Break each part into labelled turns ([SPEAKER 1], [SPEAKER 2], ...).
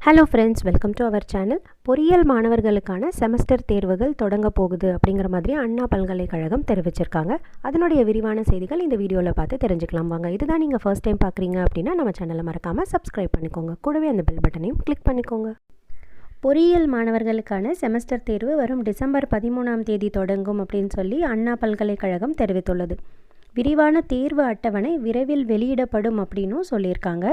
[SPEAKER 1] Hello friends, welcome to our channel. பொறியியல் மாணவர்களுக்கான semester தேர்வுகள் தொடங்க போகுது அப்படிங்கிற மாதிரி அண்ணா பல்கலைக்கழகம் தெரிவிச்சிருக்காங்க. அதனுடைய விரிவான செய்திகள் இந்த வீடியோவில் பார்த்து தெரிஞ்சுக்கலாம் வாங்க. இதுதான் நீங்கள் ஃபர்ஸ்ட் டைம் பார்க்குறீங்க அப்படின்னா நம்ம சேனலை மறக்காமல் சப்ஸ்கிரைப் பண்ணிக்கோங்க. கூடவே அந்த பெல் பட்டனையும் கிளிக் பண்ணிக்கோங்க. பொறியியல் மாணவர்களுக்கான செமஸ்டர் தேர்வு வரும் டிசம்பர் 13ஆம் தேதி தொடங்கும் அப்படின்னு சொல்லி அண்ணா பல்கலைக்கழகம் தெரிவித்துள்ளது. விரிவான தேர்வு அட்டவணை விரைவில் வெளியிடப்படும் அப்படின்னும் சொல்லியிருக்காங்க.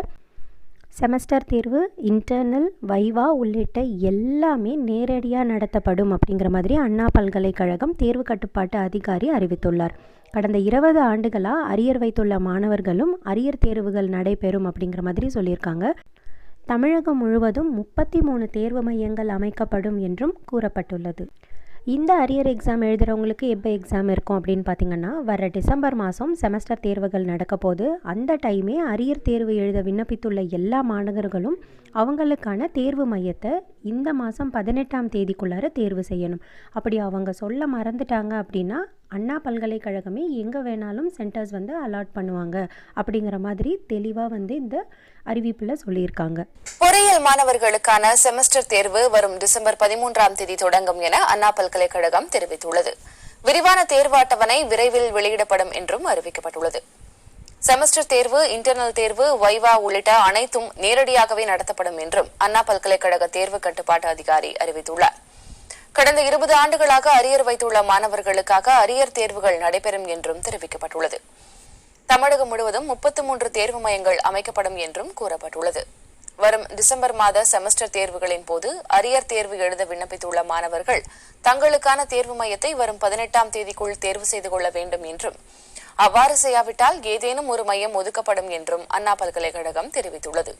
[SPEAKER 1] செமஸ்டர் தேர்வு, இன்டர்னல், வைவா உள்ளிட்ட எல்லாமே நேரடியாக நடத்தப்படும் அப்படிங்கிற மாதிரி அண்ணா பல்கலைக்கழகம் தேர்வு கட்டுப்பாட்டு அதிகாரி அறிவித்துள்ளார். கடந்த 20 ஆண்டுகளாக அரியர் வைத்துள்ள மாணவர்களும் அரியர் தேர்வுகள் நடைபெறும் அப்படிங்கிற மாதிரி சொல்லியிருக்காங்க. தமிழகம் முழுவதும் 33 தேர்வு மையங்கள் அமைக்கப்படும் என்றும் கூறப்பட்டுள்ளது. இந்த அரியர் எக்ஸாம் எழுதுகிறவங்களுக்கு எப்போ எக்ஸாம் இருக்கும் அப்படின்னு பார்த்திங்கன்னா, வர டிசம்பர் மாதம் செமஸ்டர் தேர்வுகள் நடக்க போது அந்த டைமே அரியர் தேர்வு எழுத விண்ணப்பித்துள்ள எல்லா மாணவர்களும் அவங்களுக்கான தேர்வு மையத்தை இந்த மாதம் 18ஆம் தேதிக்குள்ளார தேர்வு செய்யணும். அப்படி அவங்க சொல்ல மறந்துட்டாங்க அப்படின்னா அண்ணா பல்கலைக்கழகமே எங்கே வேணாலும் சென்டர்ஸ் அலாட் பண்ணுவாங்க அப்படிங்கிற மாதிரி தெளிவாக இந்த அறிவிப்பில் சொல்லியிருக்காங்க.
[SPEAKER 2] பொறியியல் மாணவர்களுக்கான செமஸ்டர் தேர்வு வரும் டிசம்பர் 13ஆம் தேதி தொடங்கும் என அண்ணா பல்கலைக்கழகம் தெரிவித்துள்ளது. விரிவான தேர்வு அட்டவணை விரைவில் வெளியிடப்படும் என்றும் அறிவிக்கப்பட்டுள்ளது. செமஸ்டர் தேர்வு, இன்டர்னல் தேர்வு, வைவா உள்ளிட்ட அனைத்தும் நேரடியாகவே நடத்தப்படும் என்றும் அண்ணா பல்கலைக்கழக தேர்வு கட்டுப்பாட்டு அதிகாரி அறிவித்துள்ளார். கடந்த 20 ஆண்டுகளாக அரியர் வைத்துள்ள மாணவர்களுக்காக அரியர் தேர்வுகள் நடைபெறும் என்றும் தெரிவிக்கப்பட்டுள்ளது. தமிழகம் முழுவதும் 33 தேர்வு மையங்கள் அமைக்கப்படும் என்றும் கூறப்பட்டுள்ளது. வரும் டிசம்பர் மாத செமஸ்டர் தேர்வுகளின் போது அரியர் தேர்வு எழுத விண்ணப்பித்துள்ள மாணவர்கள் தங்களுக்கான தேர்வு மையத்தை வரும் 18ஆம் தேதிக்குள் தேர்வு செய்து கொள்ள வேண்டும் என்றும், அவ்வாறு செய்யாவிட்டால் ஏதேனும் ஒரு மையம் ஒதுக்கப்படும் என்றும் அண்ணா பல்கலைக்கழகம் தெரிவித்துள்ளது.